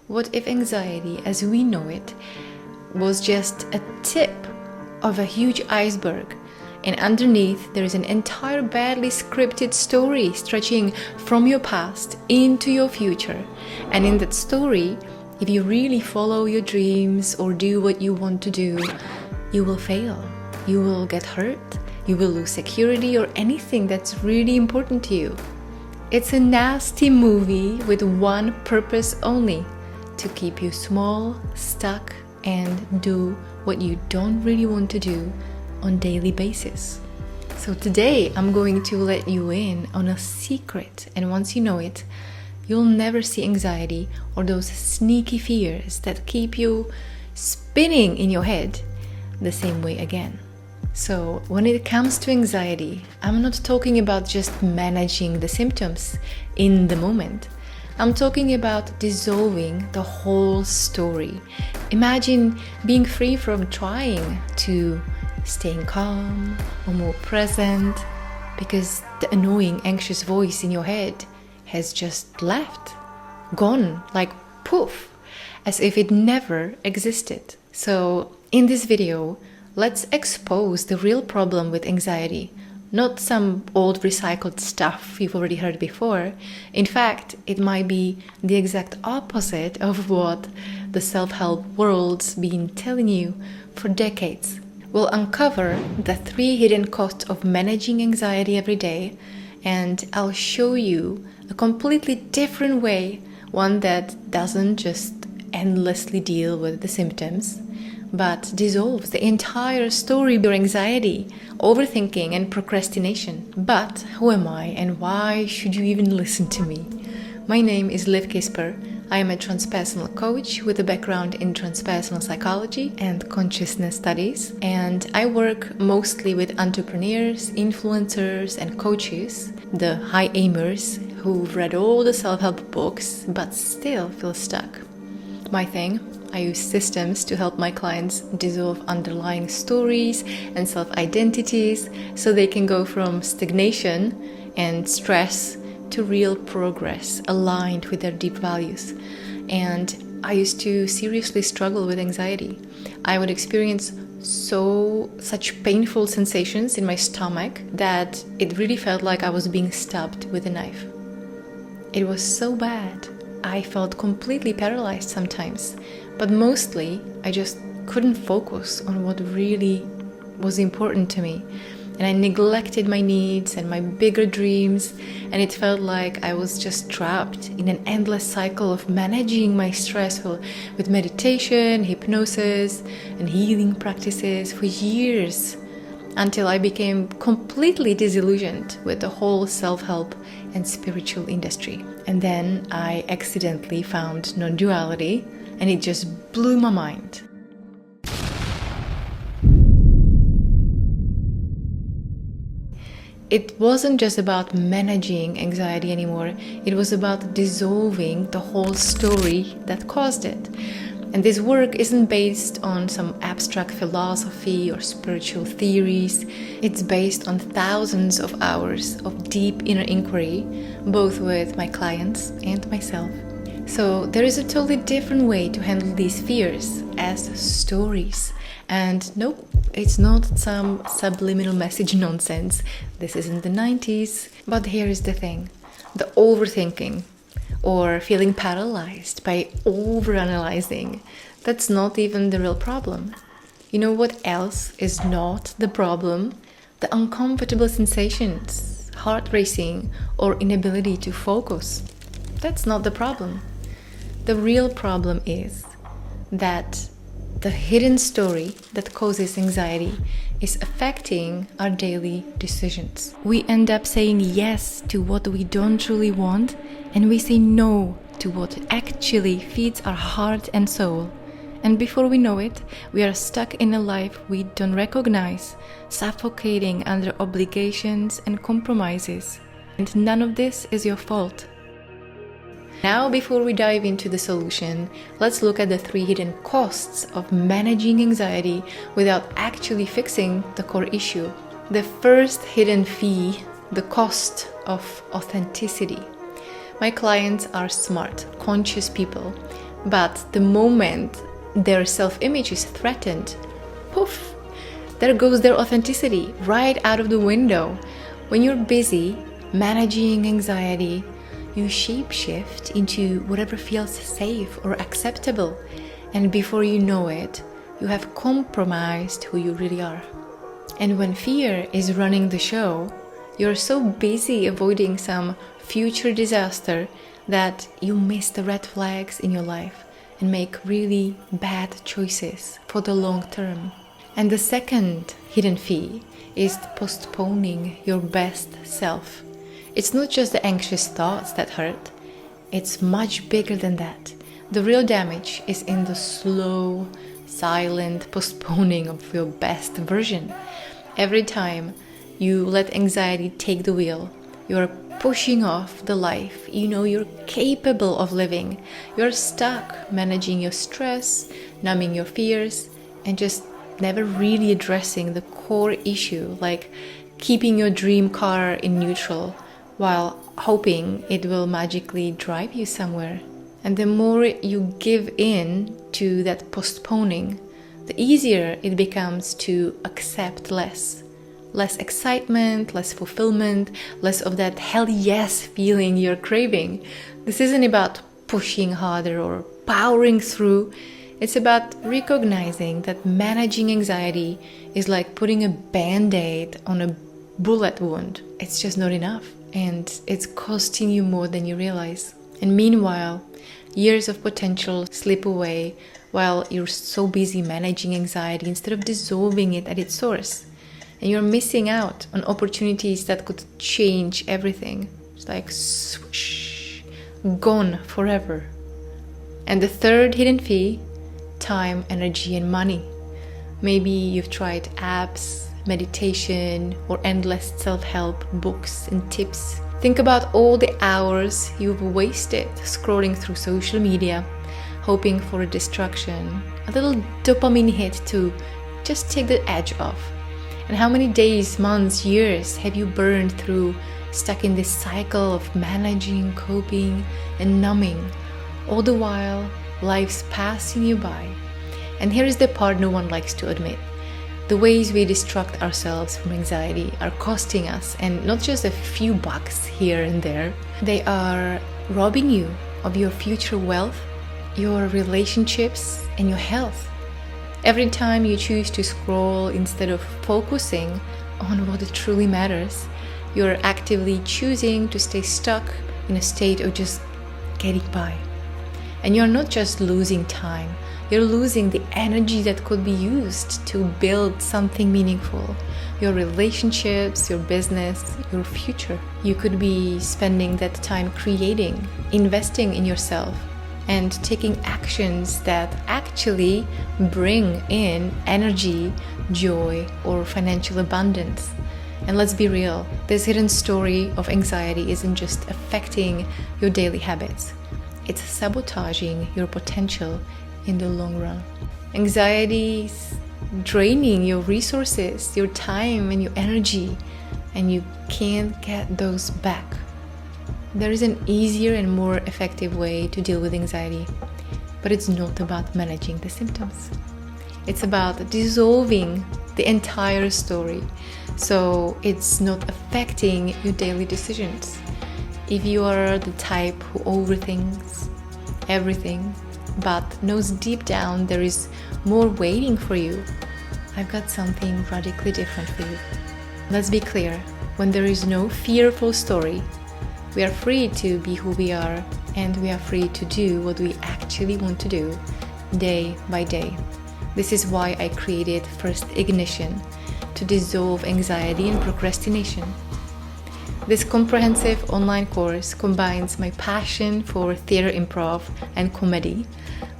What if anxiety, as we know it, was just a tip of a huge iceberg, and underneath there is an entire badly scripted story stretching from your past into your future, and in that story, if you really follow your dreams or do what you want to do, you will fail, you will get hurt, you will lose security or anything that's really important to you. It's a nasty movie with one purpose only: to keep you small, stuck, and do what you don't really want to do on a daily basis. So today I'm going to let you in on a secret, and once you know it, you'll never see anxiety or those sneaky fears that keep you spinning in your head the same way again. So when it comes to anxiety, I'm not talking about just managing the symptoms in the moment. I'm talking about dissolving the whole story. Imagine being free from trying to staying calm or more present, because the annoying, anxious voice in your head has just left, gone, like poof, as if it never existed. So in this video, let's expose the real problem with anxiety, not some old recycled stuff you've already heard before. In fact, it might be the exact opposite of what the self-help world's been telling you for decades. We'll uncover the 3 hidden costs of managing anxiety every day, and I'll show you a completely different way, one that doesn't just endlessly deal with the symptoms, but dissolves the entire story of your anxiety, overthinking, and procrastination. But who am I, and why should you even listen to me? My name is Kissper. I am a transpersonal coach with a background in transpersonal psychology and consciousness studies, and I work mostly with entrepreneurs, influencers, and coaches, the high aimers who've read all the self-help books but still feel stuck. My thing: I use systems to help my clients dissolve underlying stories and self-identities so they can go from stagnation and stress to real progress aligned with their deep values. And I used to seriously struggle with anxiety. I would experience such painful sensations in my stomach that it really felt like I was being stabbed with a knife. It was so bad. I felt completely paralyzed sometimes, but mostly I just couldn't focus on what really was important to me. And I neglected my needs and my bigger dreams, and it felt like I was just trapped in an endless cycle of managing my stress with meditation, hypnosis, and healing practices for years, until I became completely disillusioned with the whole self-help and spiritual industry. And then I accidentally found Nonduality, and it just blew my mind. It wasn't just about managing anxiety anymore, it was about dissolving the whole story that caused it. And this work isn't based on some abstract philosophy or spiritual theories. It's based on thousands of hours of deep inner inquiry, both with my clients and myself. So there is a totally different way to handle these fears as stories. And nope, it's not some subliminal message nonsense. This isn't the 90s. But here is the thing: the overthinking, or feeling paralyzed by overanalyzing, that's not even the real problem. You know what else is not the problem? The uncomfortable sensations, heart racing, or inability to focus. That's not the problem. The real problem is that the hidden story that causes anxiety is affecting our daily decisions. We end up saying yes to what we don't truly want, and we say no to what actually feeds our heart and soul. And before we know it, we are stuck in a life we don't recognize, suffocating under obligations and compromises. And none of this is your fault. Now, before we dive into the solution, let's look at the 3 hidden costs of managing anxiety without actually fixing the core issue. The first hidden fee, the cost of authenticity. My clients are smart, conscious people. But the moment their self-image is threatened, poof, there goes their authenticity right out of the window. When you're busy managing anxiety, you shape-shift into whatever feels safe or acceptable. And before you know it, you have compromised who you really are. And when fear is running the show, you're so busy avoiding some future disaster that you miss the red flags in your life and make really bad choices for the long term. And the second hidden fee is postponing your best self. It's not just the anxious thoughts that hurt, it's much bigger than that. The real damage is in the slow, silent postponing of your best version. Every time you let anxiety take the wheel, you're pushing off the life you know you're capable of living. You're stuck managing your stress, numbing your fears, and just never really addressing the core issue, like keeping your dream car in neutral while hoping it will magically drive you somewhere. And the more you give in to that postponing, the easier it becomes to accept less. Less excitement, less fulfillment, less of that hell yes feeling you're craving. This isn't about pushing harder or powering through. It's about recognizing that managing anxiety is like putting a band-aid on a bullet wound. It's just not enough, and it's costing you more than you realize. And meanwhile, years of potential slip away while you're so busy managing anxiety instead of dissolving it at its source. And you're missing out on opportunities that could change everything. It's like swoosh, gone forever. And the third hidden fee, time, energy, and money. Maybe you've tried apps, meditation, or endless self-help books and tips. Think about all the hours you've wasted scrolling through social media, hoping for a distraction, a little dopamine hit to just take the edge off. And how many days, months, years have you burned through, stuck in this cycle of managing, coping, and numbing, all the while life's passing you by? And here is the part no one likes to admit. The ways we distract ourselves from anxiety are costing us, and not just a few bucks here and there. They are robbing you of your future wealth, your relationships, and your health. Every time you choose to scroll instead of focusing on what truly matters, you're actively choosing to stay stuck in a state of just getting by. And you're not just losing time, you're losing the energy that could be used to build something meaningful. Your relationships, your business, your future. You could be spending that time creating, investing in yourself, and taking actions that actually bring in energy, joy, or financial abundance. And let's be real, this hidden story of anxiety isn't just affecting your daily habits. It's sabotaging your potential in the long run. Anxiety is draining your resources, your time, and your energy, and you can't get those back. There is an easier and more effective way to deal with anxiety, but it's not about managing the symptoms. It's about dissolving the entire story so it's not affecting your daily decisions. If you are the type who overthinks everything but knows deep down there is more waiting for you, I've got something radically different for you. Let's be clear, when there is no fearful story, we are free to be who we are, and we are free to do what we actually want to do, day by day. This is why I created First Ignition, to dissolve anxiety and procrastination. This comprehensive online course combines my passion for theater improv and comedy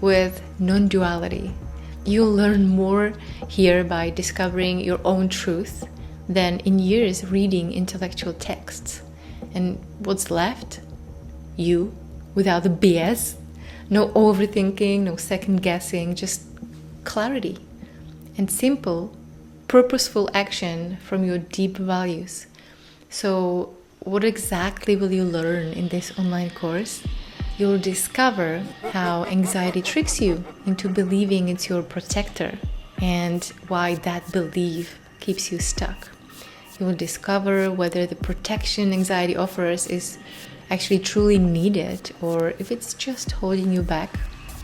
with non-duality. You'll learn more here by discovering your own truth than in years reading intellectual texts. And what's left? You, without the BS. No overthinking, no second guessing, just clarity and simple, purposeful action from your deep values. So what exactly will you learn in this online course? You'll discover how anxiety tricks you into believing it's your protector and why that belief keeps you stuck. You will discover whether the protection anxiety offers is actually truly needed or if it's just holding you back.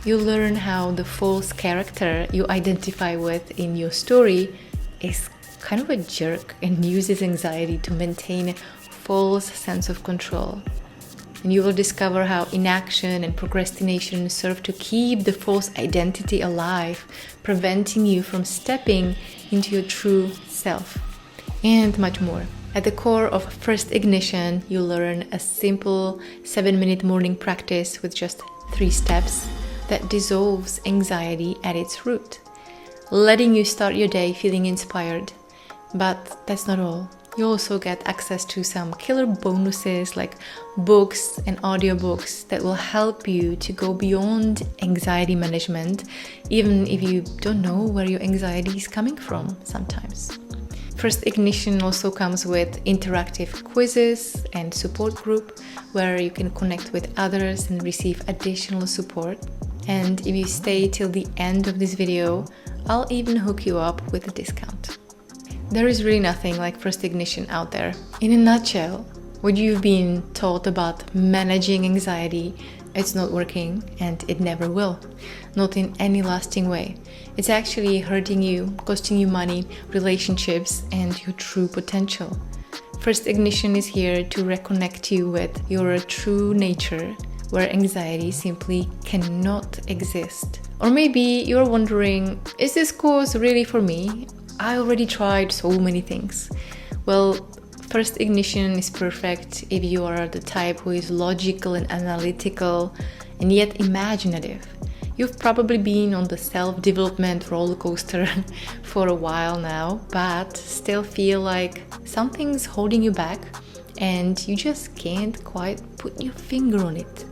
You'll learn how the false character you identify with in your story is kind of a jerk and uses anxiety to maintain a false sense of control. And you will discover how inaction and procrastination serve to keep the false identity alive, preventing you from stepping into your true self. And much more. At the core of First Ignition, you'll learn a simple 7-minute morning practice with just 3 steps that dissolves anxiety at its root, letting you start your day feeling inspired. But that's not all. You also get access to some killer bonuses like books and audiobooks that will help you to go beyond anxiety management, even if you don't know where your anxiety is coming from sometimes. First Ignition also comes with interactive quizzes and support group where you can connect with others and receive additional support. And if you stay till the end of this video, I'll even hook you up with a discount. There is really nothing like First Ignition out there. In a nutshell, what you've been taught about managing anxiety, it's not working and it never will. Not in any lasting way. It's actually hurting you, costing you money, relationships, and your true potential. First Ignition is here to reconnect you with your true nature, where anxiety simply cannot exist. Or maybe you're wondering, is this course really for me? I already tried so many things. Well, First Ignition is perfect if you are the type who is logical and analytical and yet imaginative. You've probably been on the self-development roller coaster for a while now, but still feel like something's holding you back and you just can't quite put your finger on it.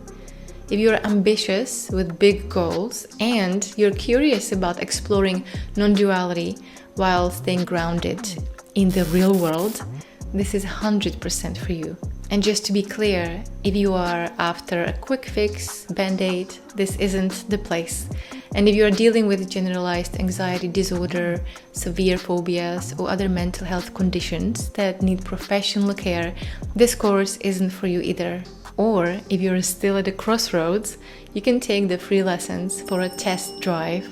If you're ambitious with big goals and you're curious about exploring non-duality while staying grounded in the real world, this is 100% for you. And just to be clear, if you are after a quick fix, band-aid, this isn't the place. And if you are dealing with generalized anxiety disorder, severe phobias, or other mental health conditions that need professional care, this course isn't for you either. Or if you're still at the crossroads, you can take the free lessons for a test drive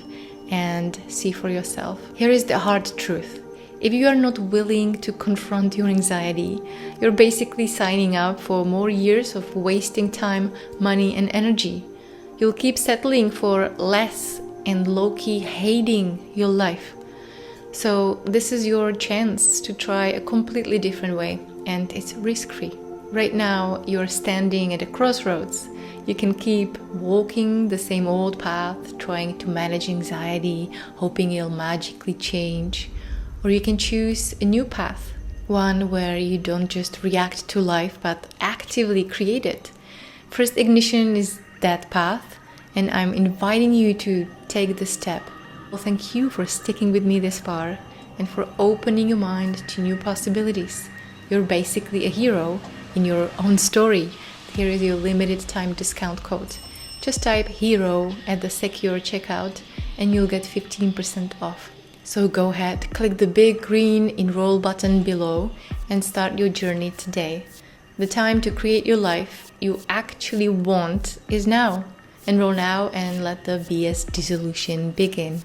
and see for yourself. Here is the hard truth. If you are not willing to confront your anxiety, you're basically signing up for more years of wasting time, money, and energy. You'll keep settling for less and low-key hating your life. So this is your chance to try a completely different way, and it's risk-free. Right now, you're standing at a crossroads. You can keep walking the same old path, trying to manage anxiety, hoping it'll magically change. Or you can choose a new path, one where you don't just react to life, but actively create it. First Ignition is that path, and I'm inviting you to take the step. Well, thank you for sticking with me this far and for opening your mind to new possibilities. You're basically a hero in your own story. Here is your limited time discount code. Just type HERO at the secure checkout and you'll get 15% off. So go ahead, click the big green enroll button below and start your journey today. The time to create your life you actually want is now. Enroll now and let the BS dissolution begin.